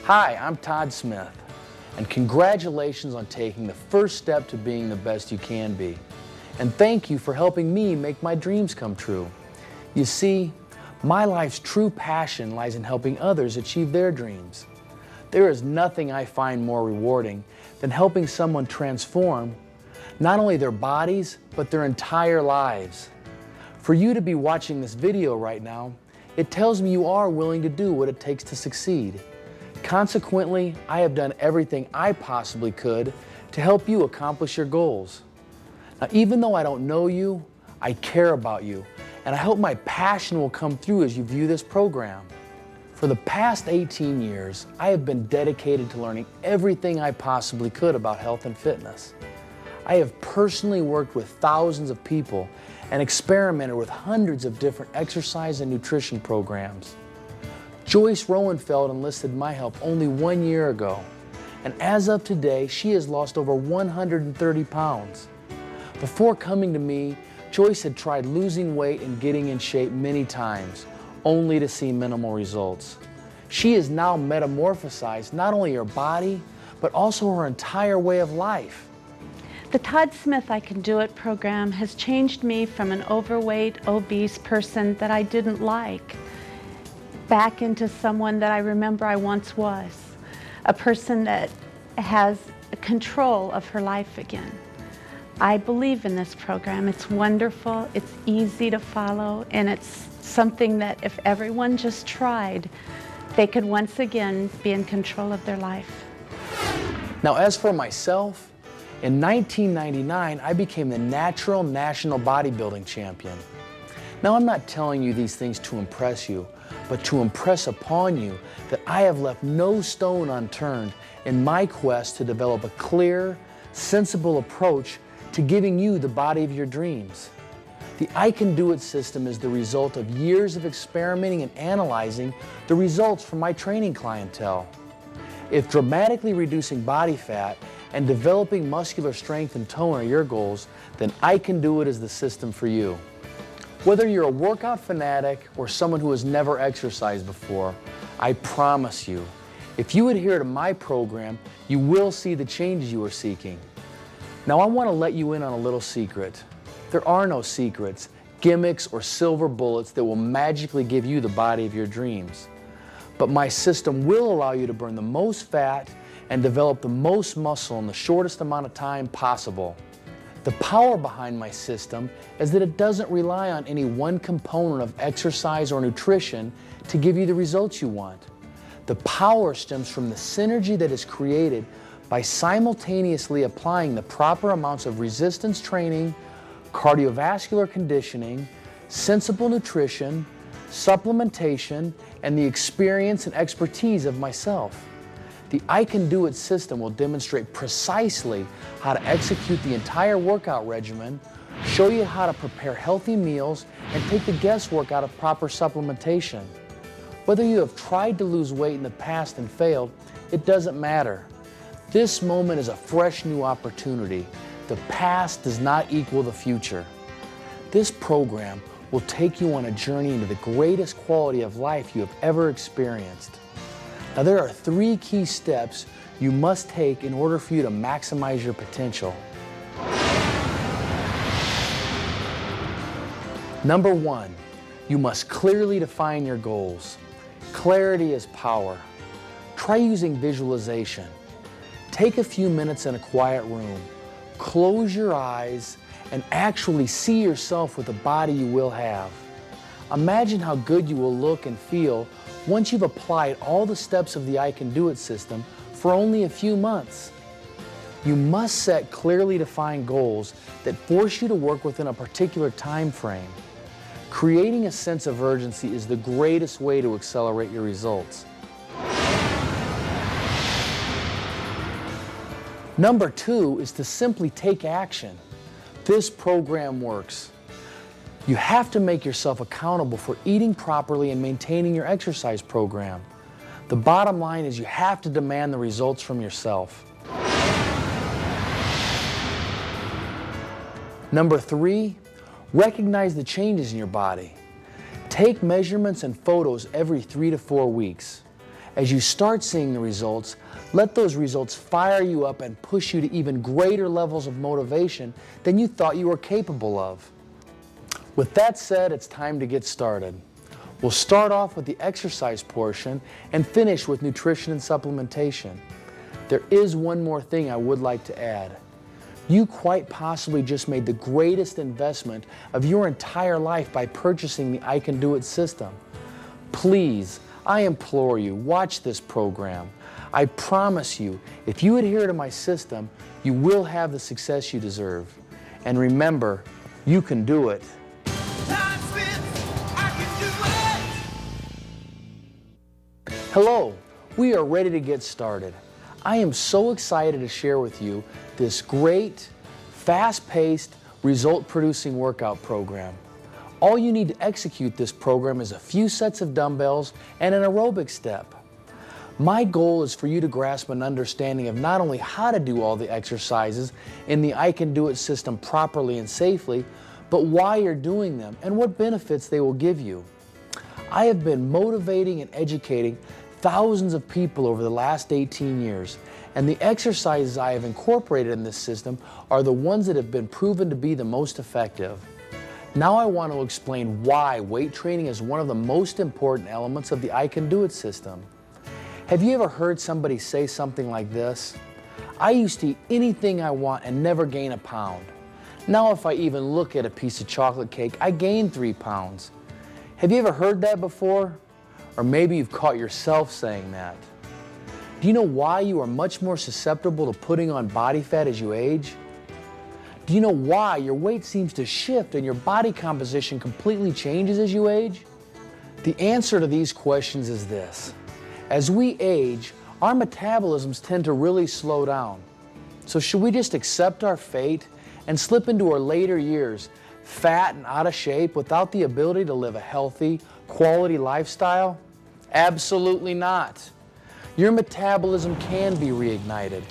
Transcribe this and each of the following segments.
Hi, I'm Todd Smith, and congratulations on taking the first step to being the best you can be. And thank you for helping me make my dreams come true. You see, my life's true passion lies in helping others achieve their dreams. There is nothing I find more rewarding than helping someone transform not only their bodies, but their entire lives. For you to be watching this video right now, it tells me you are willing to do what it takes to succeed. Consequently, I have done everything I possibly could to help you accomplish your goals. Now, even though I don't know you, I care about you, and I hope my passion will come through as you view this program. For the past 18 years, I have been dedicated to learning everything I possibly could about health and fitness. I have personally worked with thousands of people and experimented with hundreds of different exercise and nutrition programs. Joyce Rowenfeld enlisted my help only 1 year ago, and as of today, she has lost over 130 pounds. Before coming to me, Joyce had tried losing weight and getting in shape many times, only to see minimal results. She has now metamorphosized not only her body, but also her entire way of life. The Todd Smith I Can Do It program has changed me from an overweight, obese person that I didn't like back into someone that I remember I once was, a person that has control of her life again. I believe in this program. It's wonderful, it's easy to follow, and it's something that if everyone just tried, they could once again be in control of their life. Now, as for myself, in 1999, I became the natural national bodybuilding champion. Now, I'm not telling you these things to impress you, but to impress upon you that I have left no stone unturned in my quest to develop a clear, sensible approach to giving you the body of your dreams. The I Can Do It system is the result of years of experimenting and analyzing the results from my training clientele. If dramatically reducing body fat and developing muscular strength and tone are your goals, then I Can Do It is the system for you. Whether you're a workout fanatic or someone who has never exercised before, I promise you, if you adhere to my program, you will see the changes you are seeking. Now, I want to let you in on a little secret. There are no secrets, gimmicks, or silver bullets that will magically give you the body of your dreams. But my system will allow you to burn the most fat and develop the most muscle in the shortest amount of time possible. The power behind my system is that it doesn't rely on any one component of exercise or nutrition to give you the results you want. The power stems from the synergy that is created by simultaneously applying the proper amounts of resistance training, cardiovascular conditioning, sensible nutrition, supplementation, and the experience and expertise of myself. The I Can Do It system will demonstrate precisely how to execute the entire workout regimen, show you how to prepare healthy meals, and take the guesswork out of proper supplementation. Whether you have tried to lose weight in the past and failed, it doesn't matter. This moment is a fresh new opportunity. The past does not equal the future. This program will take you on a journey into the greatest quality of life you have ever experienced. Now, there are 3 key steps you must take in order for you to maximize your potential. Number 1, you must clearly define your goals. Clarity is power. Try using visualization. Take a few minutes in a quiet room. Close your eyes and actually see yourself with the body you will have. Imagine how good you will look and feel once you've applied all the steps of the I Can Do It system for only a few months. You must set clearly defined goals that force you to work within a particular time frame. Creating a sense of urgency is the greatest way to accelerate your results. Number 2 is to simply take action. This program works. You have to make yourself accountable for eating properly and maintaining your exercise program. The bottom line is you have to demand the results from yourself. Number 3, recognize the changes in your body. Take measurements and photos every 3 to 4 weeks. As you start seeing the results, let those results fire you up and push you to even greater levels of motivation than you thought you were capable of. With that said, it's time to get started. We'll start off with the exercise portion and finish with nutrition and supplementation. There is one more thing I would like to add. You quite possibly just made the greatest investment of your entire life by purchasing the I Can Do It system. Please, I implore you, watch this program. I promise you, if you adhere to my system, you will have the success you deserve. And remember, you can do it. Hello, we are ready to get started. I am so excited to share with you this great, fast-paced, result-producing workout program. All you need to execute this program is a few sets of dumbbells and an aerobic step. My goal is for you to grasp an understanding of not only how to do all the exercises in the I Can Do It system properly and safely, but why you're doing them and what benefits they will give you. I have been motivating and educating thousands of people over the last 18 years, and the exercises I have incorporated in this system are the ones that have been proven to be the most effective. Now I want to explain why weight training is one of the most important elements of the I Can Do It system. Have you ever heard somebody say something like this? I used to eat anything I want and never gain a pound. Now if I even look at a piece of chocolate cake, I gain 3 pounds. Have you ever heard that before? Or maybe you've caught yourself saying that. Do you know why you are much more susceptible to putting on body fat as you age? Do you know why your weight seems to shift and your body composition completely changes as you age? The answer to these questions is this. As we age, our metabolisms tend to really slow down. So should we just accept our fate and slip into our later years fat and out of shape without the ability to live a healthy, quality lifestyle? Absolutely not. Your metabolism can be reignited.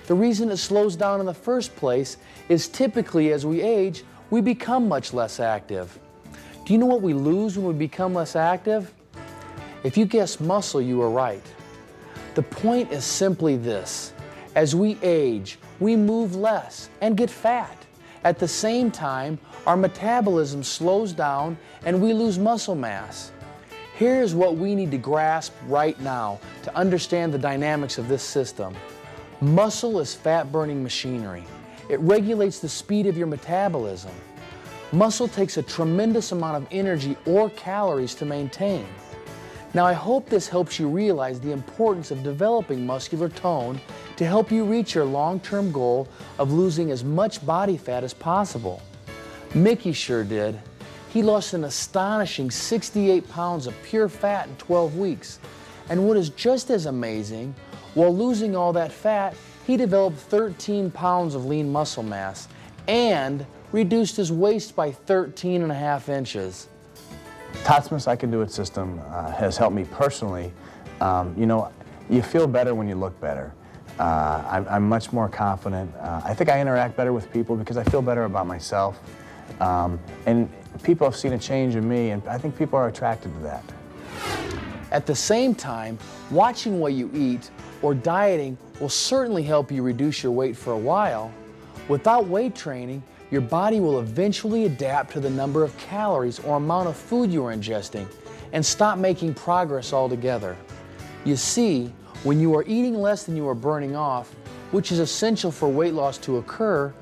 The reason it slows down in the first place is typically as we age, we become much less active. Do you know what we lose when we become less active? If you guessed muscle, you were right. The point is simply this. As we age, we move less and get fat. At the same time, our metabolism slows down and we lose muscle mass. Here's what we need to grasp right now to understand the dynamics of this system. Muscle is fat-burning machinery. It regulates the speed of your metabolism. Muscle takes a tremendous amount of energy or calories to maintain. Now I hope this helps you realize the importance of developing muscular tone to help you reach your long-term goal of losing as much body fat as possible. Mickey sure did. He lost an astonishing 68 pounds of pure fat in 12 weeks. And what is just as amazing, while losing all that fat, he developed 13 pounds of lean muscle mass and reduced his waist by 13.5 inches. Todd Smith's I Can Do It system has helped me personally. You feel better when you look better. I'm much more confident. I think I interact better with people because I feel better about myself. And people have seen a change in me, and I think people are attracted to that. At the same time, watching what you eat or dieting will certainly help you reduce your weight for a while. Without weight training, your body will eventually adapt to the number of calories or amount of food you are ingesting and stop making progress altogether. You see, when you are eating less than you are burning off, which is essential for weight loss to occur,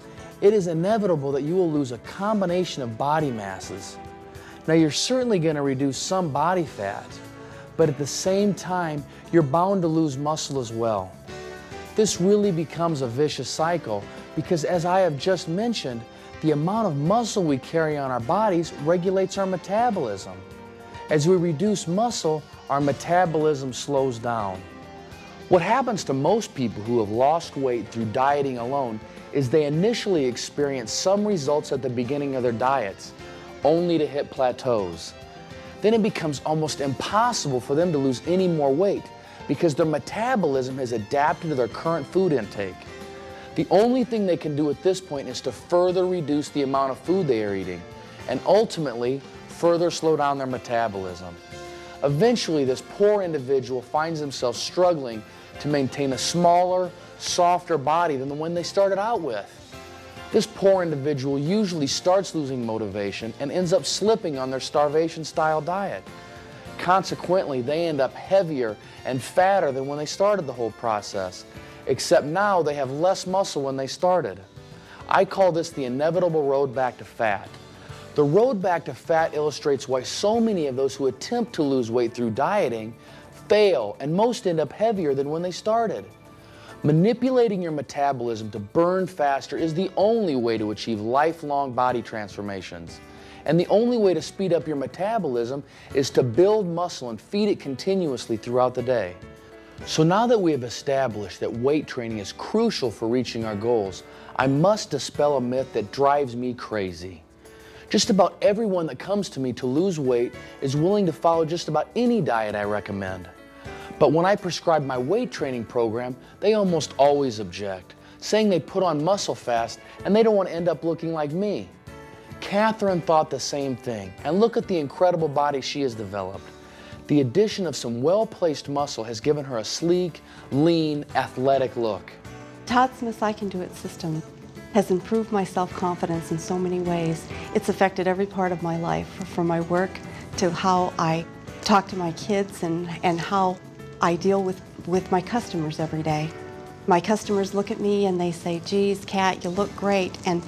it is inevitable that you will lose a combination of body masses. Now you're certainly going to reduce some body fat, but at the same time, you're bound to lose muscle as well. This really becomes a vicious cycle because, as I have just mentioned, the amount of muscle we carry on our bodies regulates our metabolism. As we reduce muscle, our metabolism slows down. What happens to most people who have lost weight through dieting alone is they initially experience some results at the beginning of their diets, only to hit plateaus. Then it becomes almost impossible for them to lose any more weight because their metabolism has adapted to their current food intake. The only thing they can do at this point is to further reduce the amount of food they are eating and ultimately further slow down their metabolism. Eventually, this poor individual finds themselves struggling to maintain a smaller, softer body than the one they started out with. This poor individual usually starts losing motivation and ends up slipping on their starvation-style diet. Consequently, they end up heavier and fatter than when they started the whole process, except now they have less muscle when they started. I call this the inevitable road back to fat. The road back to fat illustrates why so many of those who attempt to lose weight through dieting fail, and most end up heavier than when they started. Manipulating your metabolism to burn faster is the only way to achieve lifelong body transformations. And the only way to speed up your metabolism is to build muscle and feed it continuously throughout the day. So now that we have established that weight training is crucial for reaching our goals, I must dispel a myth that drives me crazy. Just about everyone that comes to me to lose weight is willing to follow just about any diet I recommend. But when I prescribe my weight training program, they almost always object, saying they put on muscle fast and they don't want to end up looking like me. Catherine thought the same thing, and look at the incredible body she has developed. The addition of some well-placed muscle has given her a sleek, lean, athletic look. Todd Smith's I Can Do It system has improved my self-confidence in so many ways. It's affected every part of my life, from my work to how I talk to my kids and how I deal with my customers every day. My customers look at me and they say, geez, Kat, you look great. And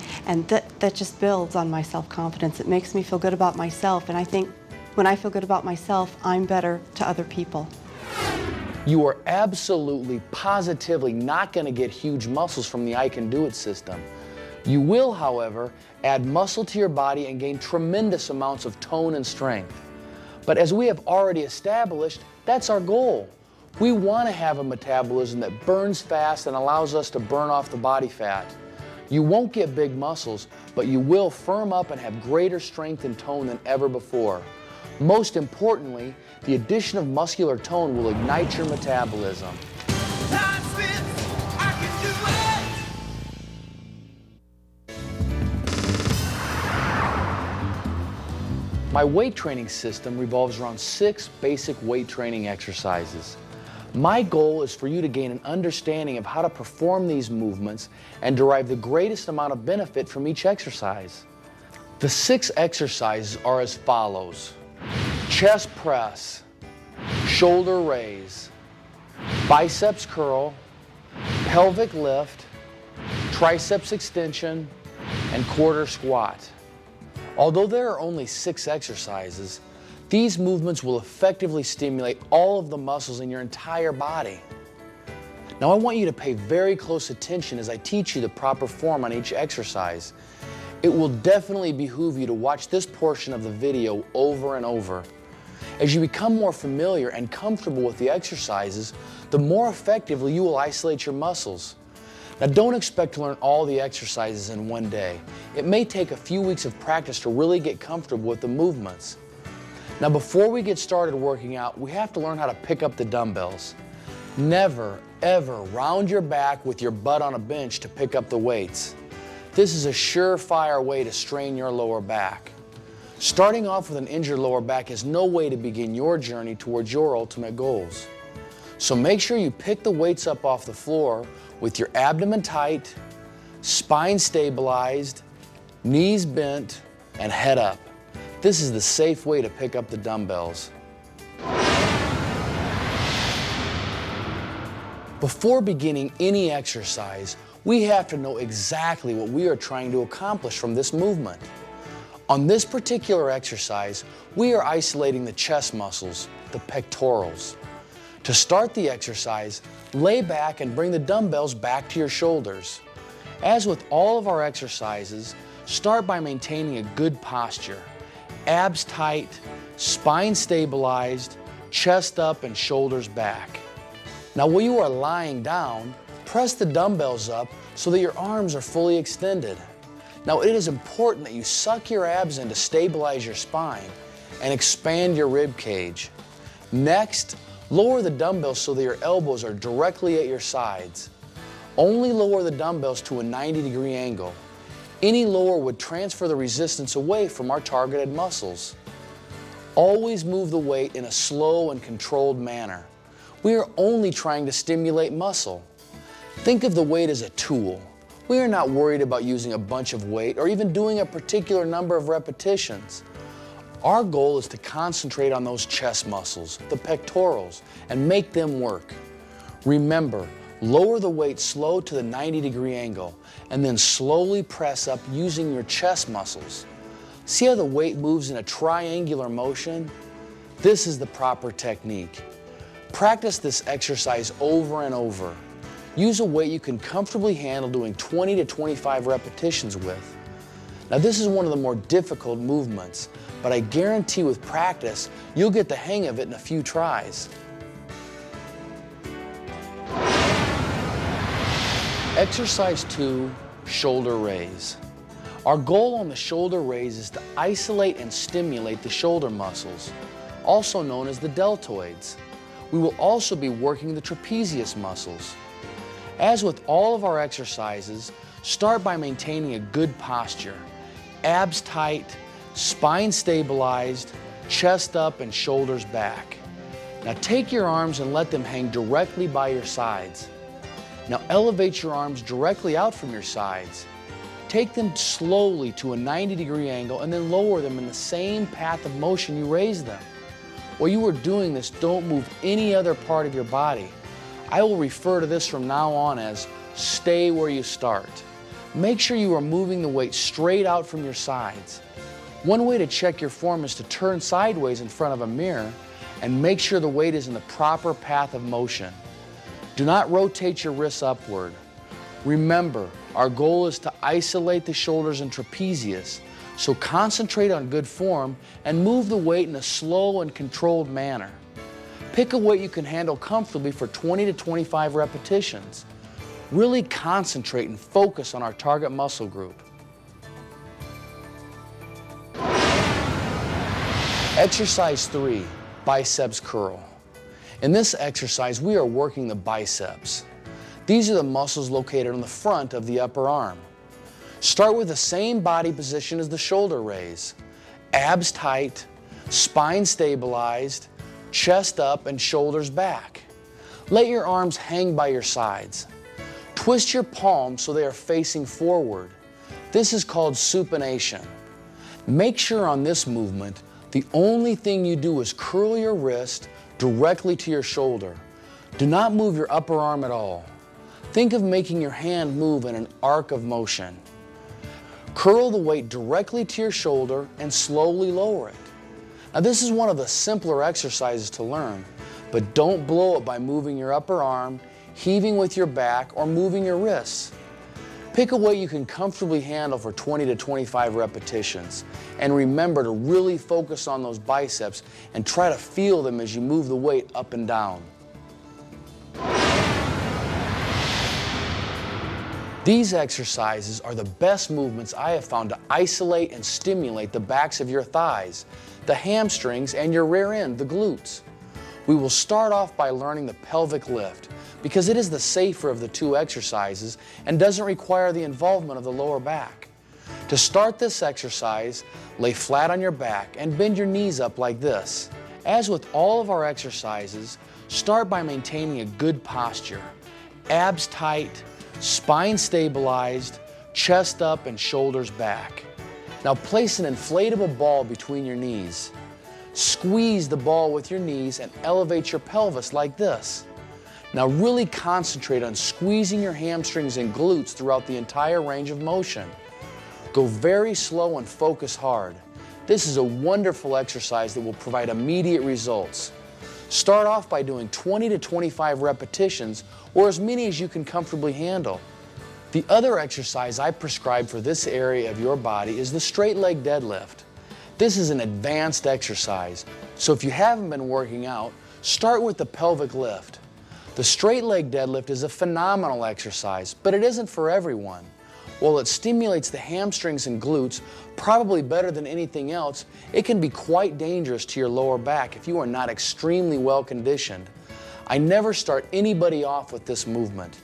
that just builds on my self-confidence. It makes me feel good about myself. And I think when I feel good about myself, I'm better to other people. You are absolutely, positively not going to get huge muscles from the I Can Do It system. You will, however, add muscle to your body and gain tremendous amounts of tone and strength. But as we have already established, that's our goal. We want to have a metabolism that burns fast and allows us to burn off the body fat. You won't get big muscles, but you will firm up and have greater strength and tone than ever before. Most importantly, the addition of muscular tone will ignite your metabolism. Todd Smith, I can do it! My weight training system revolves around 6 basic weight training exercises. My goal is for you to gain an understanding of how to perform these movements and derive the greatest amount of benefit from each exercise. The 6 exercises are as follows: chest press, shoulder raise, biceps curl, pelvic lift, triceps extension, and quarter squat. Although there are only 6 exercises, these movements will effectively stimulate all of the muscles in your entire body. Now I want you to pay very close attention as I teach you the proper form on each exercise. It will definitely behoove you to watch this portion of the video over and over. As you become more familiar and comfortable with the exercises, the more effectively you will isolate your muscles. Now don't expect to learn all the exercises in one day. It may take a few weeks of practice to really get comfortable with the movements. Now before we get started working out, we have to learn how to pick up the dumbbells. Never, ever round your back with your butt on a bench to pick up the weights. This is a surefire way to strain your lower back. Starting off with an injured lower back is no way to begin your journey towards your ultimate goals. So make sure you pick the weights up off the floor with your abdomen tight, spine stabilized, knees bent, and head up. This is the safe way to pick up the dumbbells. Before beginning any exercise, we have to know exactly what we are trying to accomplish from this movement. On this particular exercise, we are isolating the chest muscles, the pectorals. To start the exercise, lay back and bring the dumbbells back to your shoulders. As with all of our exercises, start by maintaining a good posture. Abs tight, spine stabilized, chest up and shoulders back. Now while you are lying down, press the dumbbells up so that your arms are fully extended. Now it is important that you suck your abs in to stabilize your spine and expand your rib cage. Next, lower the dumbbells so that your elbows are directly at your sides. Only lower the dumbbells to a 90-degree angle. Any lower would transfer the resistance away from our targeted muscles. Always move the weight in a slow and controlled manner. We are only trying to stimulate muscle. Think of the weight as a tool. We are not worried about using a bunch of weight or even doing a particular number of repetitions. Our goal is to concentrate on those chest muscles, the pectorals, and make them work. Remember, lower the weight slow to the 90-degree angle and then slowly press up using your chest muscles. See how the weight moves in a triangular motion? This is the proper technique. Practice this exercise over and over. Use a weight you can comfortably handle doing 20 to 25 repetitions with. Now this is one of the more difficult movements, but I guarantee with practice, you'll get the hang of it in a few tries. Exercise 2, shoulder raise. Our goal on the shoulder raise is to isolate and stimulate the shoulder muscles, also known as the deltoids. We will also be working the trapezius muscles. As with all of our exercises, start by maintaining a good posture. Abs tight, spine stabilized, chest up and shoulders back. Now take your arms and let them hang directly by your sides. Now elevate your arms directly out from your sides. Take them slowly to a 90-degree angle and then lower them in the same path of motion you raised them. While you are doing this, don't move any other part of your body. I will refer to this from now on as stay where you start. Make sure you are moving the weight straight out from your sides. One way to check your form is to turn sideways in front of a mirror and make sure the weight is in the proper path of motion. Do not rotate your wrists upward. Remember, our goal is to isolate the shoulders and trapezius, so concentrate on good form and move the weight in a slow and controlled manner. Pick a weight you can handle comfortably for 20 to 25 repetitions. Really concentrate and focus on our target muscle group. Exercise 3, biceps curl. In this exercise, we are working the biceps. These are the muscles located on the front of the upper arm. Start with the same body position as the shoulder raise. Abs tight, spine stabilized, chest up and shoulders back. Let your arms hang by your sides. Twist your palms so they are facing forward. This is called supination. Make sure on this movement, the only thing you do is curl your wrist directly to your shoulder. Do not move your upper arm at all. Think of making your hand move in an arc of motion. Curl the weight directly to your shoulder and slowly lower it. Now this is one of the simpler exercises to learn, but don't blow it by moving your upper arm, heaving with your back, or moving your wrists. Pick a weight you can comfortably handle for 20 to 25 repetitions. And remember to really focus on those biceps and try to feel them as you move the weight up and down. These exercises are the best movements I have found to isolate and stimulate the backs of your thighs, the hamstrings, and your rear end, the glutes. We will start off by learning the pelvic lift because it is the safer of the two exercises and doesn't require the involvement of the lower back. To start this exercise, lay flat on your back and bend your knees up like this. As with all of our exercises, start by maintaining a good posture. Abs tight, spine stabilized, chest up and shoulders back. Now place an inflatable ball between your knees. Squeeze the ball with your knees and elevate your pelvis like this. Now really concentrate on squeezing your hamstrings and glutes throughout the entire range of motion. Go very slow and focus hard. This is a wonderful exercise that will provide immediate results. Start off by doing 20 to 25 repetitions or as many as you can comfortably handle. The other exercise I prescribe for this area of your body is the straight leg deadlift. This is an advanced exercise, so if you haven't been working out, start with the pelvic lift. The straight leg deadlift is a phenomenal exercise, but it isn't for everyone. While it stimulates the hamstrings and glutes probably better than anything else, it can be quite dangerous to your lower back if you are not extremely well conditioned. I never start anybody off with this movement.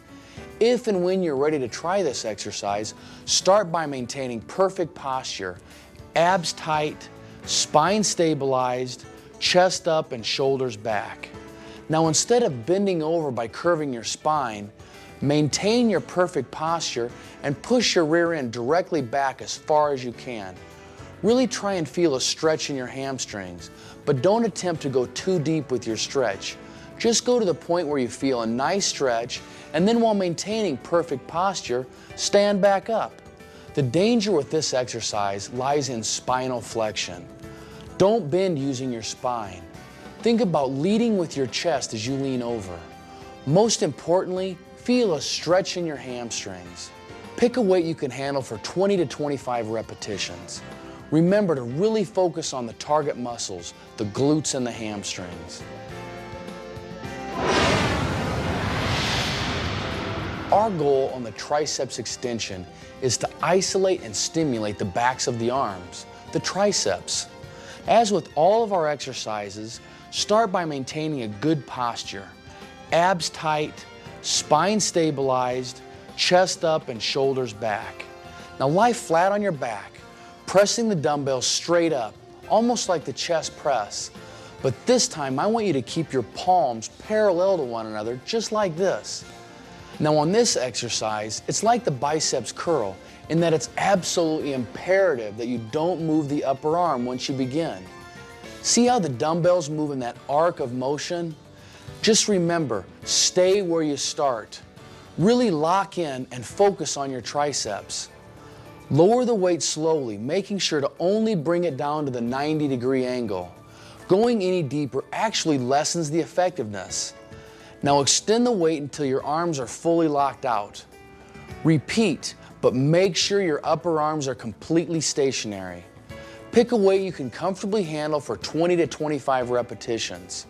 If and when you're ready to try this exercise, start by maintaining perfect posture, abs tight, spine stabilized, chest up and shoulders back. Now instead of bending over by curving your spine, maintain your perfect posture and push your rear end directly back as far as you can. Really try and feel a stretch in your hamstrings, but don't attempt to go too deep with your stretch. Just go to the point where you feel a nice stretch, and then while maintaining perfect posture, stand back up. The danger with this exercise lies in spinal flexion. Don't bend using your spine. Think about leading with your chest as you lean over. Most importantly, feel a stretch in your hamstrings. Pick a weight you can handle for 20 to 25 repetitions. Remember to really focus on the target muscles, the glutes and the hamstrings. Our goal on the triceps extension is to isolate and stimulate the backs of the arms, the triceps. As with all of our exercises, start by maintaining a good posture. Abs tight, spine stabilized, chest up and shoulders back. Now lie flat on your back, pressing the dumbbells straight up, almost like the chest press. But this time I want you to keep your palms parallel to one another, just like this. Now on this exercise, it's like the biceps curl in that it's absolutely imperative that you don't move the upper arm once you begin. See how the dumbbells move in that arc of motion? Just remember, stay where you start. Really lock in and focus on your triceps. Lower the weight slowly, making sure to only bring it down to the 90-degree angle. Going any deeper actually lessens the effectiveness. Now extend the weight until your arms are fully locked out. Repeat, but make sure your upper arms are completely stationary. Pick a weight you can comfortably handle for 20 to 25 repetitions.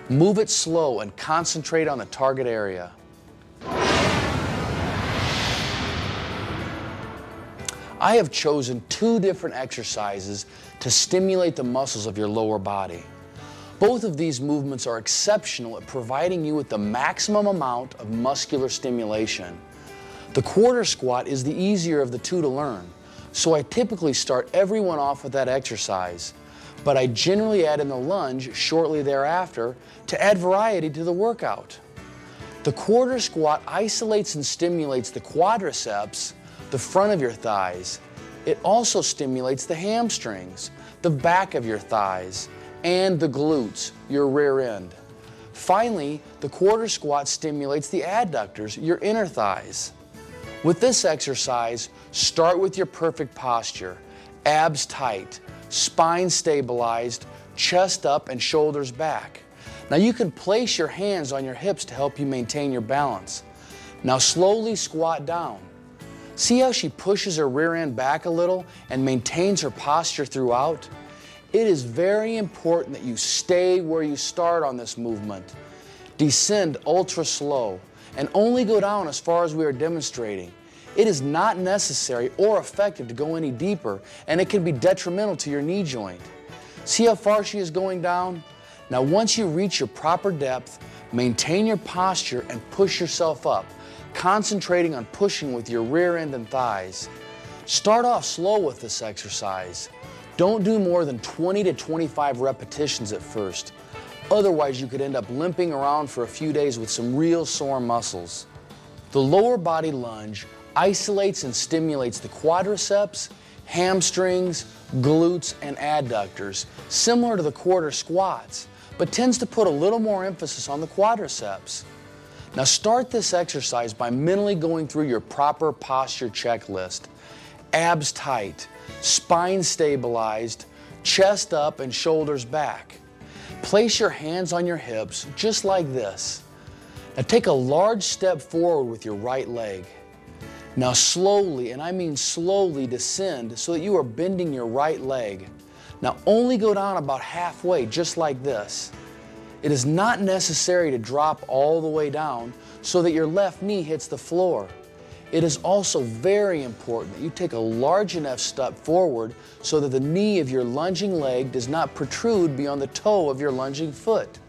Move it slow and concentrate on the target area. I have chosen 2 different exercises to stimulate the muscles of your lower body. Both of these movements are exceptional at providing you with the maximum amount of muscular stimulation. The quarter squat is the easier of the 2 to learn, so I typically start everyone off with that exercise, but I generally add in the lunge shortly thereafter to add variety to the workout. The quarter squat isolates and stimulates the quadriceps, the front of your thighs. It also stimulates the hamstrings, the back of your thighs, and the glutes, your rear end. Finally, the quarter squat stimulates the adductors, your inner thighs. With this exercise, start with your perfect posture, abs tight, spine stabilized, chest up and shoulders back. Now you can place your hands on your hips to help you maintain your balance. Now slowly squat down. See how she pushes her rear end back a little and maintains her posture throughout? It is very important that you stay where you start on this movement. Descend ultra slow and only go down as far as we are demonstrating. It is not necessary or effective to go any deeper, and it can be detrimental to your knee joint. See how far she is going down? Now once you reach your proper depth, maintain your posture and push yourself up, concentrating on pushing with your rear end and thighs. Start off slow with this exercise. Don't do more than 20 to 25 repetitions at first. Otherwise, you could end up limping around for a few days with some real sore muscles. The lower body lunge isolates and stimulates the quadriceps, hamstrings, glutes, and adductors, similar to the quarter squats, but tends to put a little more emphasis on the quadriceps. Now start this exercise by mentally going through your proper posture checklist. Abs tight, spine stabilized, chest up and shoulders back. Place your hands on your hips just like this. Now take a large step forward with your right leg. Now slowly, and I mean slowly, descend so that you are bending your right leg. Now only go down about halfway, just like this. It is not necessary to drop all the way down so that your left knee hits the floor. It is also very important that you take a large enough step forward so that the knee of your lunging leg does not protrude beyond the toe of your lunging foot.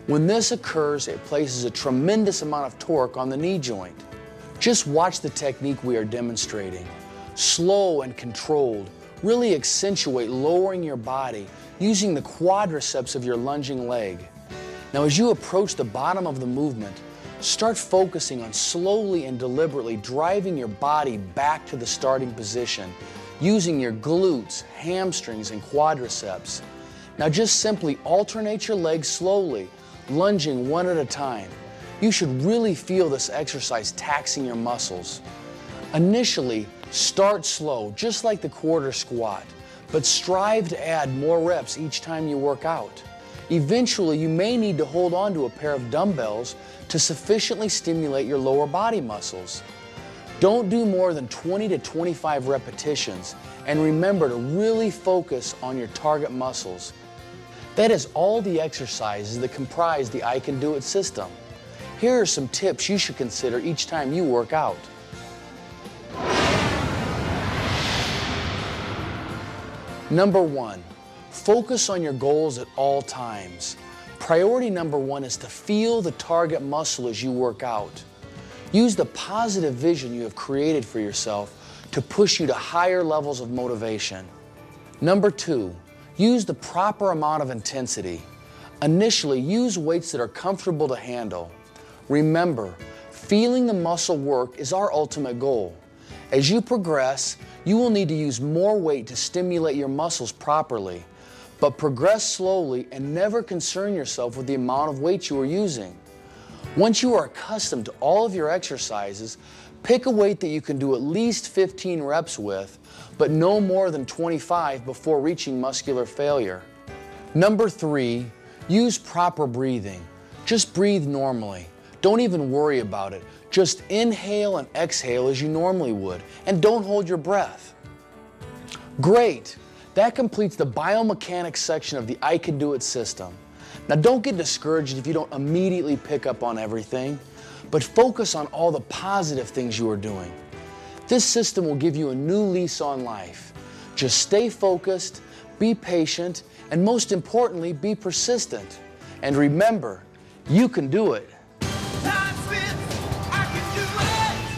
When this occurs, it places a tremendous amount of torque on the knee joint. Just watch the technique we are demonstrating. Slow and controlled, really accentuate lowering your body using the quadriceps of your lunging leg. Now, as you approach the bottom of the movement, start focusing on slowly and deliberately driving your body back to the starting position using your glutes, hamstrings, and quadriceps. Now just simply alternate your legs slowly, lunging one at a time. You should really feel this exercise taxing your muscles. Initially, start slow, just like the quarter squat, but strive to add more reps each time you work out. Eventually, you may need to hold on to a pair of dumbbells to sufficiently stimulate your lower body muscles. Don't do more than 20 to 25 repetitions, and remember to really focus on your target muscles. That is all the exercises that comprise the I Can Do It system. Here are some tips you should consider each time you work out. Number 1, focus on your goals at all times. Priority number 1 is to feel the target muscle as you work out. Use the positive vision you have created for yourself to push you to higher levels of motivation. Number 2, use the proper amount of intensity. Initially, use weights that are comfortable to handle. Remember, feeling the muscle work is our ultimate goal. As you progress, you will need to use more weight to stimulate your muscles properly, but progress slowly and never concern yourself with the amount of weight you are using. Once you are accustomed to all of your exercises, pick a weight that you can do at least 15 reps with, but no more than 25 before reaching muscular failure. Number 3, use proper breathing. Just breathe normally. Don't even worry about it. Just inhale and exhale as you normally would, and don't hold your breath. Great! That completes the biomechanics section of the I Can Do It system. Now don't get discouraged if you don't immediately pick up on everything, but focus on all the positive things you are doing. This system will give you a new lease on life. Just stay focused, be patient, and most importantly, be persistent. And remember, you can do it. Todd Smith, I can do it.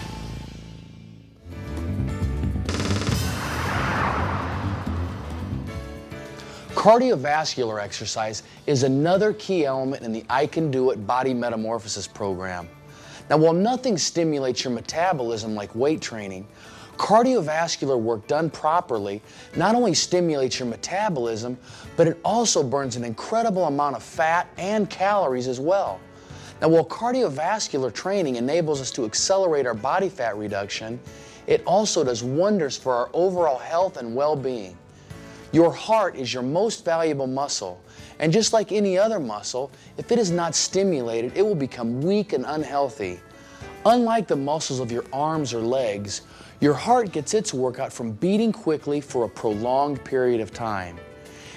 Cardiovascular exercise is another key element in the I Can Do It body metamorphosis program. Now, while nothing stimulates your metabolism like weight training, cardiovascular work done properly not only stimulates your metabolism, but it also burns an incredible amount of fat and calories as well. Now, while cardiovascular training enables us to accelerate our body fat reduction, it also does wonders for our overall health and well-being. Your heart is your most valuable muscle, and just like any other muscle, if it is not stimulated, it will become weak and unhealthy. Unlike the muscles of your arms or legs, your heart gets its workout from beating quickly for a prolonged period of time.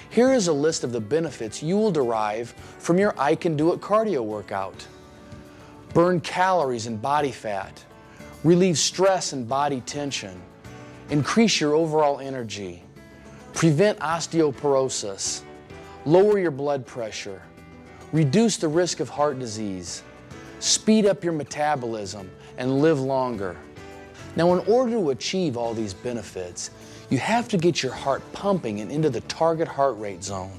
Here is a list of the benefits you will derive from your I Can Do It cardio workout. Burn calories and body fat, relieve stress and body tension, increase your overall energy, prevent osteoporosis, lower your blood pressure, reduce the risk of heart disease, speed up your metabolism, and live longer. Now, in order to achieve all these benefits, you have to get your heart pumping and into the target heart rate zone.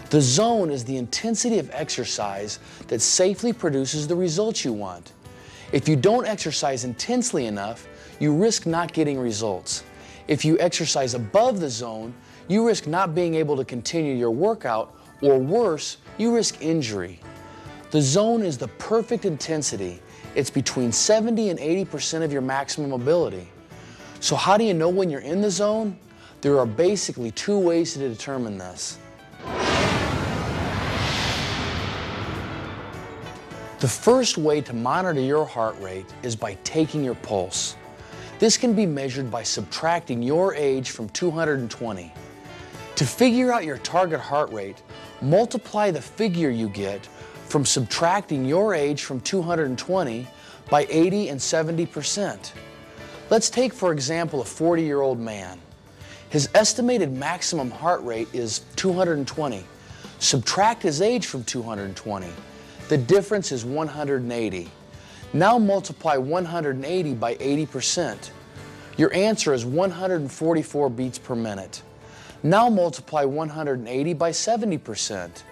The zone is the intensity of exercise that safely produces the results you want. If you don't exercise intensely enough, you risk not getting results. If you exercise above the zone, you risk not being able to continue your workout, or worse, you risk injury. The zone is the perfect intensity. It's between 70 and 80% of your maximum ability. So how do you know when you're in the zone? There are basically 2 ways to determine this. The first way to monitor your heart rate is by taking your pulse. This can be measured by subtracting your age from 220. To figure out your target heart rate, multiply the figure you get from subtracting your age from 220 by 80 and 70%. Let's take, for example, a 40-year-old man. His estimated maximum heart rate is 220. Subtract his age from 220. The difference is 180. Now multiply 180 by 80%. Your answer is 144 beats per minute. Now multiply 180 by 70%.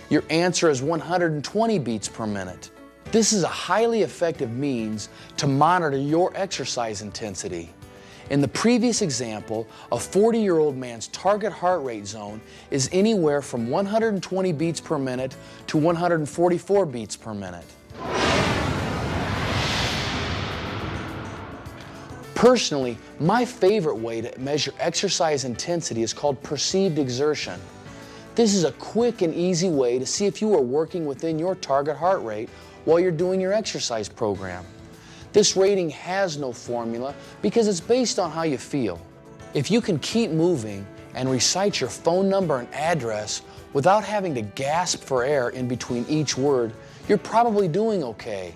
Your answer is 120 beats per minute. This is a highly effective means to monitor your exercise intensity. In the previous example, a 40-year-old man's target heart rate zone is anywhere from 120 beats per minute to 144 beats per minute. Personally, my favorite way to measure exercise intensity is called perceived exertion. This is a quick and easy way to see if you are working within your target heart rate while you're doing your exercise program. This rating has no formula because it's based on how you feel. If you can keep moving and recite your phone number and address without having to gasp for air in between each word, you're probably doing okay.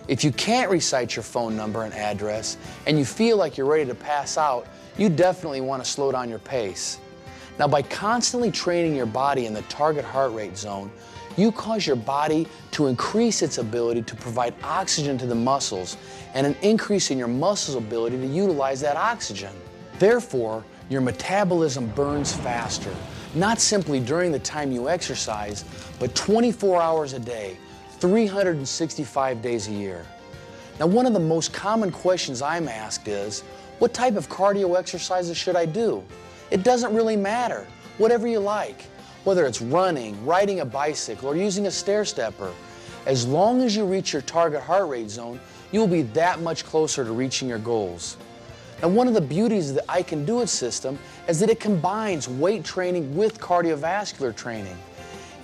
If you can't recite your phone number and address and you feel like you're ready to pass out, you definitely want to slow down your pace. Now, by constantly training your body in the target heart rate zone, you cause your body to increase its ability to provide oxygen to the muscles and an increase in your muscles' ability to utilize that oxygen. Therefore, your metabolism burns faster, not simply during the time you exercise, but 24 hours a day, 365 days a year. Now, one of the most common questions I'm asked is, what type of cardio exercises should I do? It doesn't really matter, whatever you like. Whether it's running, riding a bicycle, or using a stair stepper, as long as you reach your target heart rate zone, you'll be that much closer to reaching your goals. Now, one of the beauties of the I Can Do It system is that it combines weight training with cardiovascular training.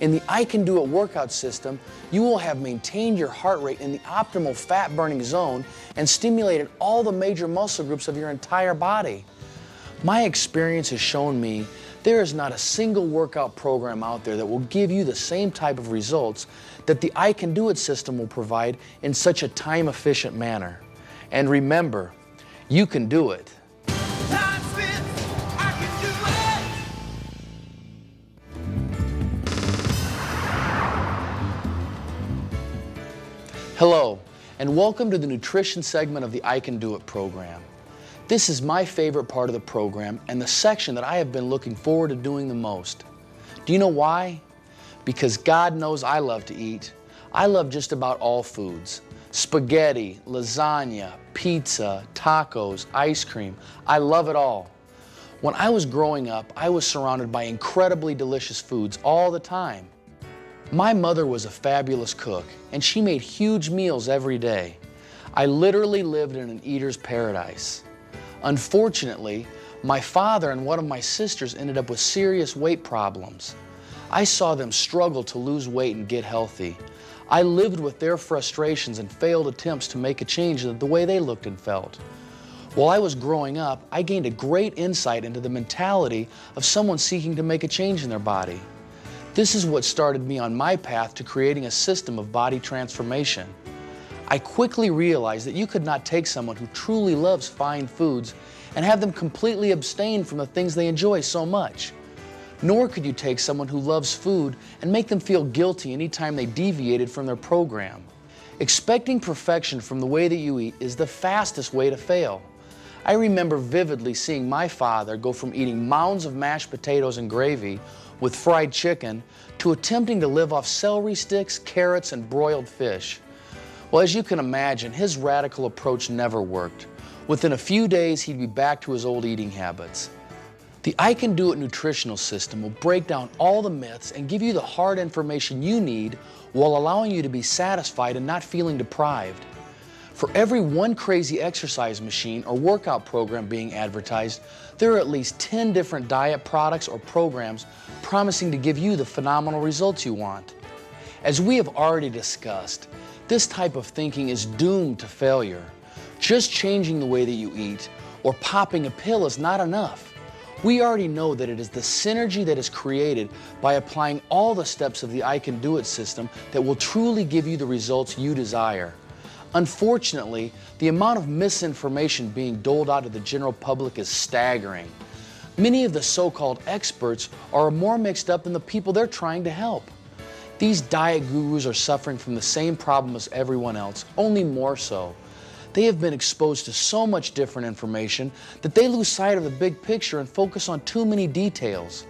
In the I Can Do It workout system, you will have maintained your heart rate in the optimal fat-burning zone and stimulated all the major muscle groups of your entire body. My experience has shown me there is not a single workout program out there that will give you the same type of results that the I Can Do It system will provide in such a time-efficient manner. And remember, you can do it. Todd Smith, I can do it. Hello, and welcome to the nutrition segment of the I Can Do It program. This is my favorite part of the program and the section that I have been looking forward to doing the most. Do you know why? Because God knows I love to eat. I love just about all foods. Spaghetti, lasagna, pizza, tacos, ice cream. I love it all. When I was growing up, I was surrounded by incredibly delicious foods all the time. My mother was a fabulous cook, and she made huge meals every day. I literally lived in an eater's paradise. Unfortunately, my father and one of my sisters ended up with serious weight problems. I saw them struggle to lose weight and get healthy. I lived with their frustrations and failed attempts to make a change in the way they looked and felt. While I was growing up, I gained a great insight into the mentality of someone seeking to make a change in their body. This is what started me on my path to creating a system of body transformation. I quickly realized that you could not take someone who truly loves fine foods and have them completely abstain from the things they enjoy so much. Nor could you take someone who loves food and make them feel guilty anytime they deviated from their program. Expecting perfection from the way that you eat is the fastest way to fail. I remember vividly seeing my father go from eating mounds of mashed potatoes and gravy with fried chicken to attempting to live off celery sticks, carrots, and broiled fish. Well, as you can imagine, his radical approach never worked. Within a few days, he'd be back to his old eating habits. The I Can Do It nutritional system will break down all the myths and give you the hard information you need while allowing you to be satisfied and not feeling deprived. For every one crazy exercise machine or workout program being advertised, there are at least 10 different diet products or programs promising to give you the phenomenal results you want. As we have already discussed, this type of thinking is doomed to failure. Just changing the way that you eat or popping a pill is not enough. We already know that it is the synergy that is created by applying all the steps of the I Can Do It system that will truly give you the results you desire. Unfortunately, the amount of misinformation being doled out to the general public is staggering. Many of the so-called experts are more mixed up than the people they're trying to help. These diet gurus are suffering from the same problem as everyone else, only more so. They have been exposed to so much different information that they lose sight of the big picture and focus on too many details.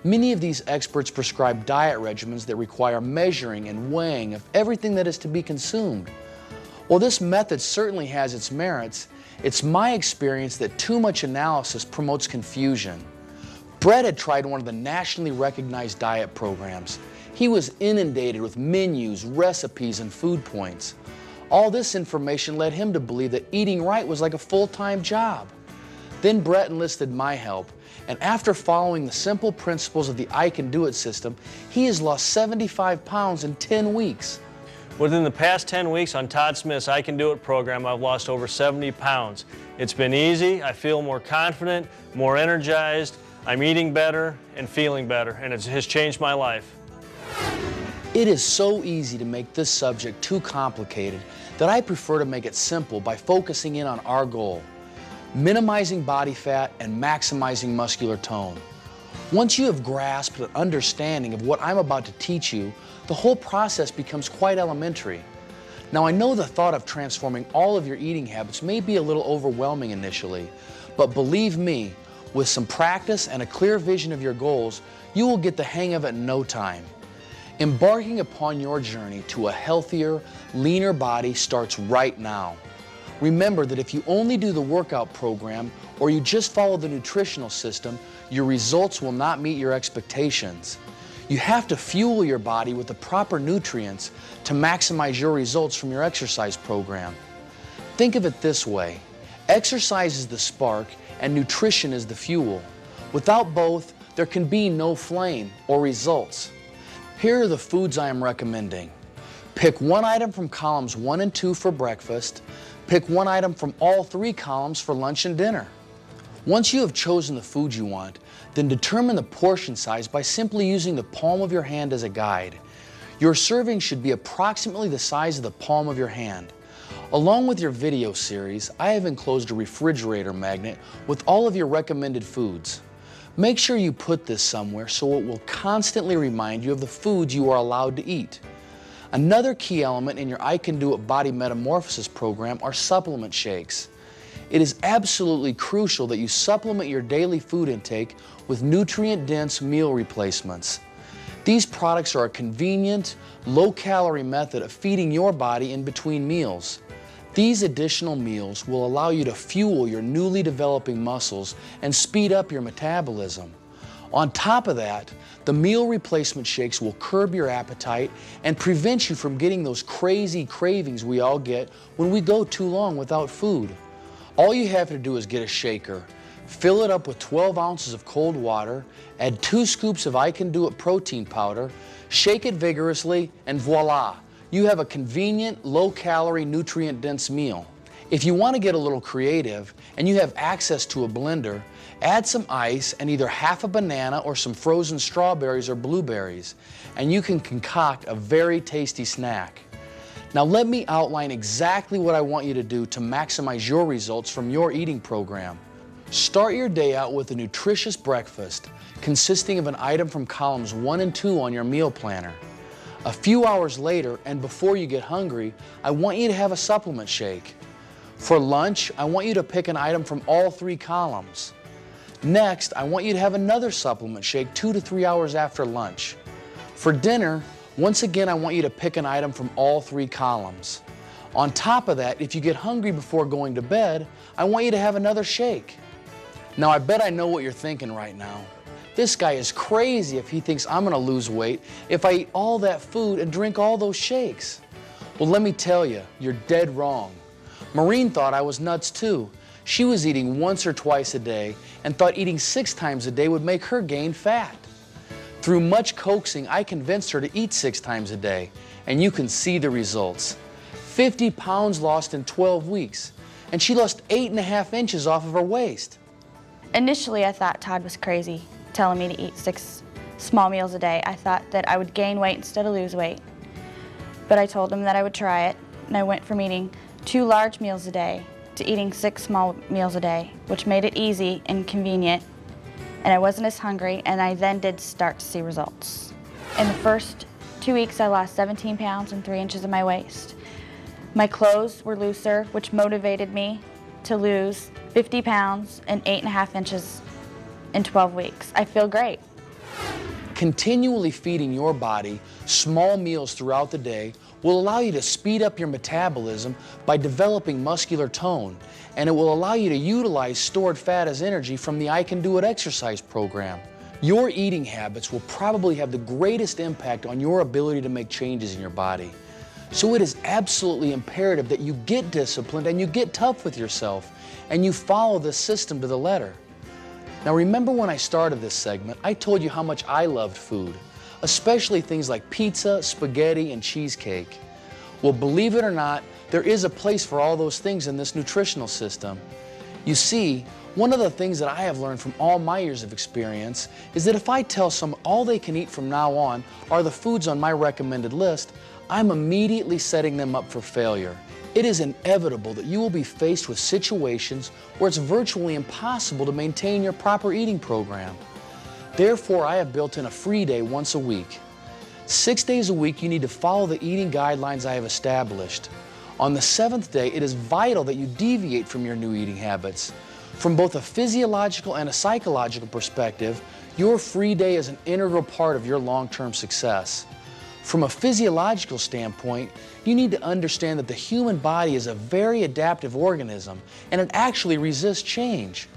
Many of these experts prescribe diet regimens that require measuring and weighing of everything that is to be consumed. While this method certainly has its merits, it's my experience that too much analysis promotes confusion. Brett had tried one of the nationally recognized diet programs. He was inundated with menus, recipes, and food points. All this information led him to believe that eating right was like a full-time job. Then Brett enlisted my help, and after following the simple principles of the I Can Do It system, he has lost 75 pounds in 10 weeks. Within the past 10 weeks on Todd Smith's I Can Do It program, I've lost over 70 pounds. It's been easy, I feel more confident, more energized, I'm eating better and feeling better, and it has changed my life. It is so easy to make this subject too complicated that I prefer to make it simple by focusing in on our goal: minimizing body fat and maximizing muscular tone. Once you have grasped an understanding of what I'm about to teach you, the whole process becomes quite elementary. Now, I know the thought of transforming all of your eating habits may be a little overwhelming initially, but believe me, with some practice and a clear vision of your goals, you will get the hang of it in no time. Embarking upon your journey to a healthier, leaner body starts right now. Remember that if you only do the workout program or you just follow the nutritional system, your results will not meet your expectations. You have to fuel your body with the proper nutrients to maximize your results from your exercise program. Think of it this way: exercise is the spark and nutrition is the fuel. Without both, there can be no flame or results. Here are the foods I am recommending. Pick one item from columns 1 and 2 for breakfast. Pick one item from all 3 columns for lunch and dinner. Once you have chosen the food you want, then determine the portion size by simply using the palm of your hand as a guide. Your serving should be approximately the size of the palm of your hand. Along with your video series, I have enclosed a refrigerator magnet with all of your recommended foods. Make sure you put this somewhere so it will constantly remind you of the foods you are allowed to eat. Another key element in your I Can Do It Body Metamorphosis program are supplement shakes. It is absolutely crucial that you supplement your daily food intake with nutrient-dense meal replacements. These products are a convenient, low-calorie method of feeding your body in between meals. These additional meals will allow you to fuel your newly developing muscles and speed up your metabolism. On top of that, the meal replacement shakes will curb your appetite and prevent you from getting those crazy cravings we all get when we go too long without food. All you have to do is get a shaker, fill it up with 12 ounces of cold water, add 2 scoops of I Can Do It protein powder, shake it vigorously, and voila! You have a convenient, low-calorie, nutrient-dense meal. If you want to get a little creative and you have access to a blender, add some ice and either half a banana or some frozen strawberries or blueberries, and you can concoct a very tasty snack. Now let me outline exactly what I want you to do to maximize your results from your eating program. Start your day out with a nutritious breakfast consisting of an item from columns 1 and 2 on your meal planner. A few hours later, and before you get hungry, I want you to have a supplement shake. For lunch, I want you to pick an item from all 3 columns. Next, I want you to have another supplement shake 2 to 3 hours after lunch. For dinner, once again, I want you to pick an item from all 3 columns. On top of that, if you get hungry before going to bed, I want you to have another shake. Now, I bet I know what you're thinking right now. This guy is crazy if he thinks I'm going to lose weight if I eat all that food and drink all those shakes. Well, let me tell you, you're dead wrong. Maureen thought I was nuts too. She was eating once or twice a day and thought eating 6 times a day would make her gain fat. Through much coaxing, I convinced her to eat 6 times a day, and you can see the results. 50 pounds lost in 12 weeks, and she lost 8.5 inches off of her waist. Initially, I thought Todd was crazy, telling me to eat 6 small meals a day. I thought that I would gain weight instead of lose weight. But I told him that I would try it, and I went from eating 2 large meals a day to eating 6 small meals a day, which made it easy and convenient, and I wasn't as hungry, and I then did start to see results. In the first 2 weeks, I lost 17 pounds and 3 inches of my waist. My clothes were looser, which motivated me to lose 50 pounds and 8.5 inches in 12 weeks. I feel great. Continually feeding your body small meals throughout the day will allow you to speed up your metabolism by developing muscular tone, and it will allow you to utilize stored fat as energy from the I Can Do It exercise program. Your eating habits will probably have the greatest impact on your ability to make changes in your body. So it is absolutely imperative that you get disciplined and you get tough with yourself and you follow this system to the letter. Now remember when I started this segment, I told you how much I loved food, especially things like pizza, spaghetti, and cheesecake. Well, believe it or not, there is a place for all those things in this nutritional system. You see, one of the things that I have learned from all my years of experience is that if I tell someone all they can eat from now on are the foods on my recommended list, I'm immediately setting them up for failure. It is inevitable that you will be faced with situations where it's virtually impossible to maintain your proper eating program. Therefore, I have built in a free day once a week. 6 days a week, you need to follow the eating guidelines I have established. On the 7th day, it is vital that you deviate from your new eating habits. From both a physiological and a psychological perspective, your free day is an integral part of your long-term success. From a physiological standpoint, you need to understand that the human body is a very adaptive organism and it actually resists change.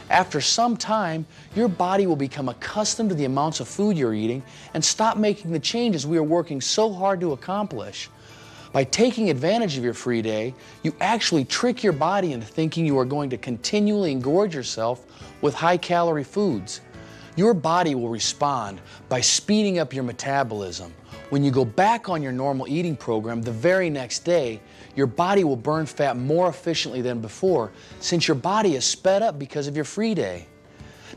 After some time, your body will become accustomed to the amounts of food you're eating and stop making the changes we are working so hard to accomplish. By taking advantage of your free day, you actually trick your body into thinking you are going to continually engorge yourself with high-calorie foods. Your body will respond by speeding up your metabolism. When you go back on your normal eating program the very next day, your body will burn fat more efficiently than before, since your body is sped up because of your free day.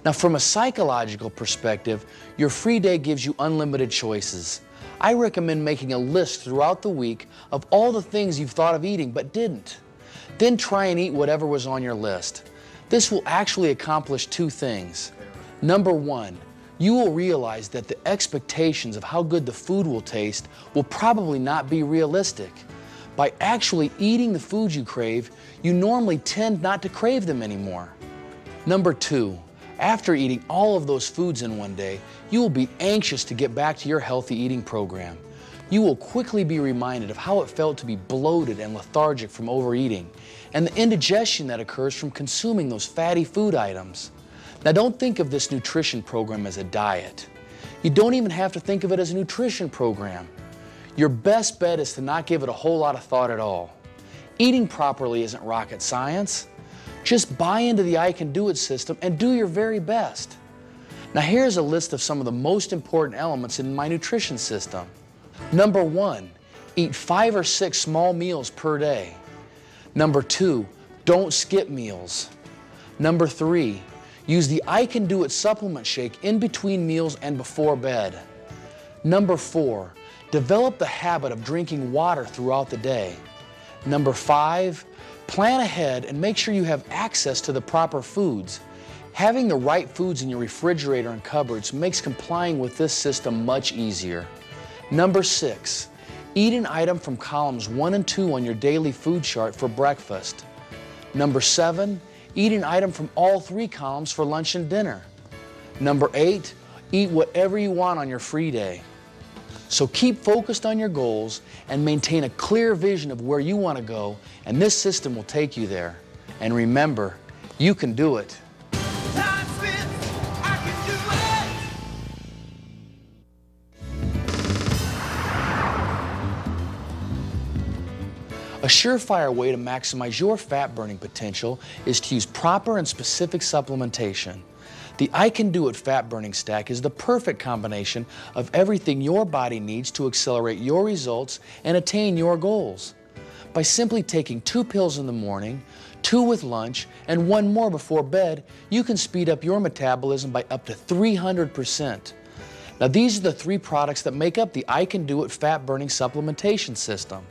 Now, from a psychological perspective, your free day gives you unlimited choices. I recommend making a list throughout the week of all the things you've thought of eating but didn't. Then try and eat whatever was on your list. This will actually accomplish 2 things. Number 1, you will realize that the expectations of how good the food will taste will probably not be realistic. By actually eating the foods you crave, you normally tend not to crave them anymore. Number 2, after eating all of those foods in one day, you will be anxious to get back to your healthy eating program. You will quickly be reminded of how it felt to be bloated and lethargic from overeating, and the indigestion that occurs from consuming those fatty food items. Now, don't think of this nutrition program as a diet. You don't even have to think of it as a nutrition program. Your best bet is to not give it a whole lot of thought at all. Eating properly isn't rocket science. Just buy into the I Can Do It system and do your very best. Now, here's a list of some of the most important elements in my nutrition system. Number 1, eat 5 or 6 small meals per day. Number 2, don't skip meals. Number 3, use the I Can Do It supplement shake in between meals and before bed. Number 4, develop the habit of drinking water throughout the day. Number 5, plan ahead and make sure you have access to the proper foods. Having the right foods in your refrigerator and cupboards makes complying with this system much easier. Number 6, eat an item from columns 1 and 2 on your daily food chart for breakfast. Number 7, eat an item from all 3 columns for lunch and dinner. Number 8, eat whatever you want on your free day. So keep focused on your goals and maintain a clear vision of where you want to go, and this system will take you there. And remember, you can do it. Todd Smith, I can do it. A surefire way to maximize your fat burning potential is to use proper and specific supplementation. The I Can Do It fat burning stack is the perfect combination of everything your body needs to accelerate your results and attain your goals. By simply taking 2 pills in the morning, 2 with lunch, and 1 more before bed, you can speed up your metabolism by up to 300%. Now, these are the 3 products that make up the I Can Do It fat burning supplementation system.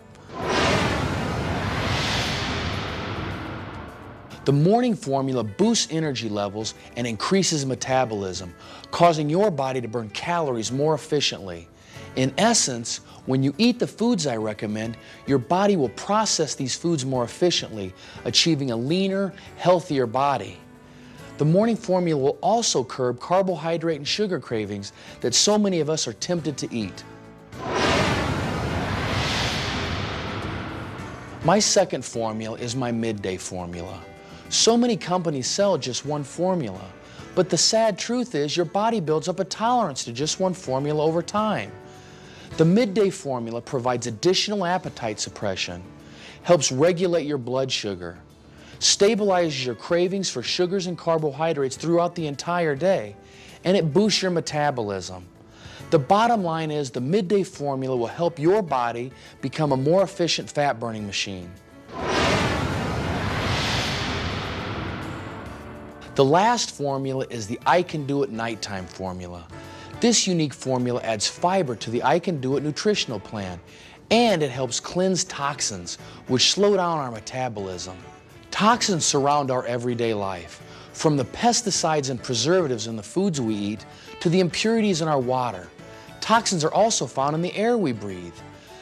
The morning formula boosts energy levels and increases metabolism, causing your body to burn calories more efficiently. In essence, when you eat the foods I recommend, your body will process these foods more efficiently, achieving a leaner, healthier body. The morning formula will also curb carbohydrate and sugar cravings that so many of us are tempted to eat. My second formula is my midday formula. So many companies sell just one formula, but the sad truth is your body builds up a tolerance to just one formula over time. The midday formula provides additional appetite suppression, helps regulate your blood sugar, stabilizes your cravings for sugars and carbohydrates throughout the entire day, and it boosts your metabolism. The bottom line is the midday formula will help your body become a more efficient fat-burning machine. The last formula is the I Can Do It nighttime formula. This unique formula adds fiber to the I Can Do It nutritional plan, and it helps cleanse toxins, which slow down our metabolism. Toxins surround our everyday life, from the pesticides and preservatives in the foods we eat to the impurities in our water. Toxins are also found in the air we breathe.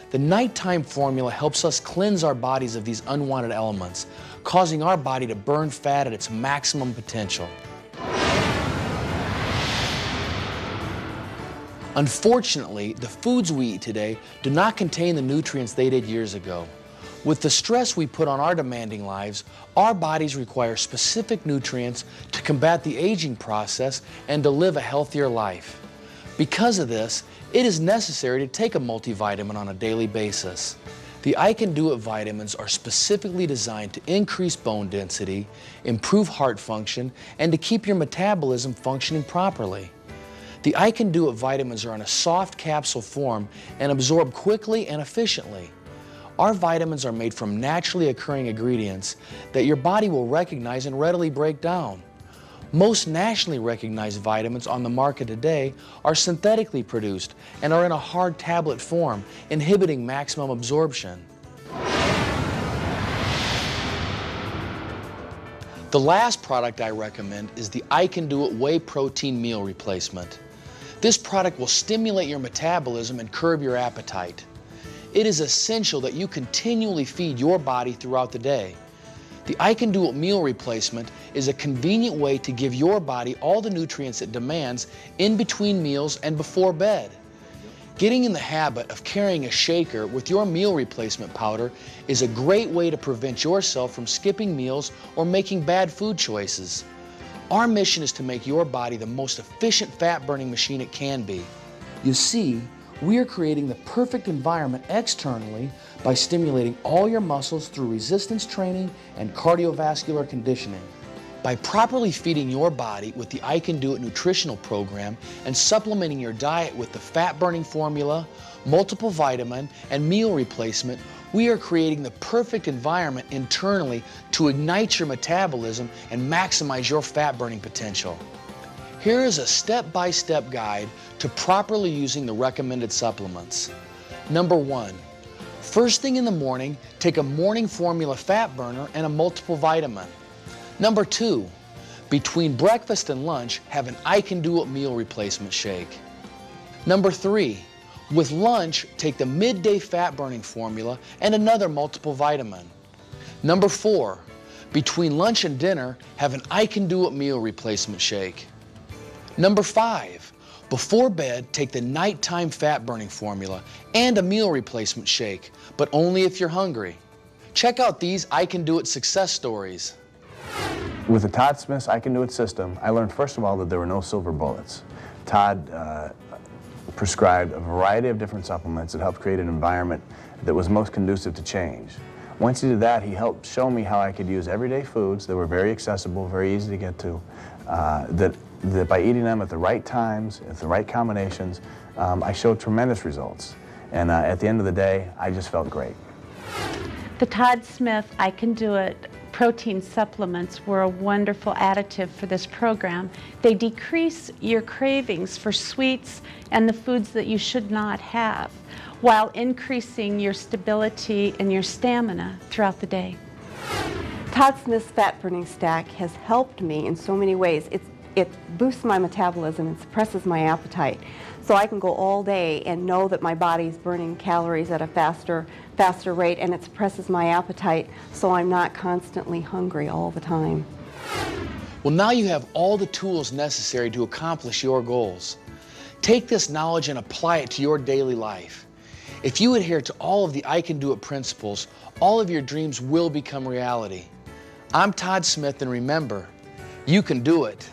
The nighttime formula helps us cleanse our bodies of these unwanted elements, causing our body to burn fat at its maximum potential. Unfortunately, the foods we eat today do not contain the nutrients they did years ago. With the stress we put on our demanding lives, our bodies require specific nutrients to combat the aging process and to live a healthier life. Because of this, it is necessary to take a multivitamin on a daily basis. The I Can Do It vitamins are specifically designed to increase bone density, improve heart function, and to keep your metabolism functioning properly. The I Can Do It vitamins are in a soft capsule form and absorb quickly and efficiently. Our vitamins are made from naturally occurring ingredients that your body will recognize and readily break down. Most nationally recognized vitamins on the market today are synthetically produced and are in a hard tablet form, inhibiting maximum absorption. The last product I recommend is the I Can Do It Whey Protein Meal Replacement. This product will stimulate your metabolism and curb your appetite. It is essential that you continually feed your body throughout the day. The I Can Do It Meal Replacement is a convenient way to give your body all the nutrients it demands in between meals and before bed. Getting in the habit of carrying a shaker with your meal replacement powder is a great way to prevent yourself from skipping meals or making bad food choices. Our mission is to make your body the most efficient fat-burning machine it can be. You see, we are creating the perfect environment externally by stimulating all your muscles through resistance training and cardiovascular conditioning. By properly feeding your body with the I Can Do It nutritional program and supplementing your diet with the fat-burning formula, multiple vitamin, and meal replacement, we are creating the perfect environment internally to ignite your metabolism and maximize your fat-burning potential. Here is a step-by-step guide to properly using the recommended supplements. Number 1, first thing in the morning, take a morning formula fat burner and a multiple vitamin. Number 2, between breakfast and lunch, have an I Can Do It meal replacement shake. Number 3, with lunch, take the midday fat burning formula and another multiple vitamin. Number 4, between lunch and dinner, have an I Can Do It meal replacement shake. Number 5, before bed, take the nighttime fat-burning formula and a meal replacement shake, but only if you're hungry. Check out these I Can Do It success stories. With the Todd Smith's I Can Do It system, I learned first of all that there were no silver bullets. Todd prescribed a variety of different supplements that helped create an environment that was most conducive to change. Once he did that, he helped show me how I could use everyday foods that were very accessible, very easy to get to, that by eating them at the right times, at the right combinations, I showed tremendous results. And at the end of the day, I just felt great. The Todd Smith I Can Do It protein supplements were a wonderful additive for this program. They decrease your cravings for sweets and the foods that you should not have, while increasing your stability and your stamina throughout the day. Todd Smith's Fat Burning Stack has helped me in so many ways. it boosts my metabolism and suppresses my appetite. So I can go all day and know that my body's burning calories at a faster rate, and it suppresses my appetite so I'm not constantly hungry all the time. Well, now you have all the tools necessary to accomplish your goals. Take this knowledge and apply it to your daily life. If you adhere to all of the I Can Do It principles, all of your dreams will become reality. I'm Todd Smith, and remember, you can do it.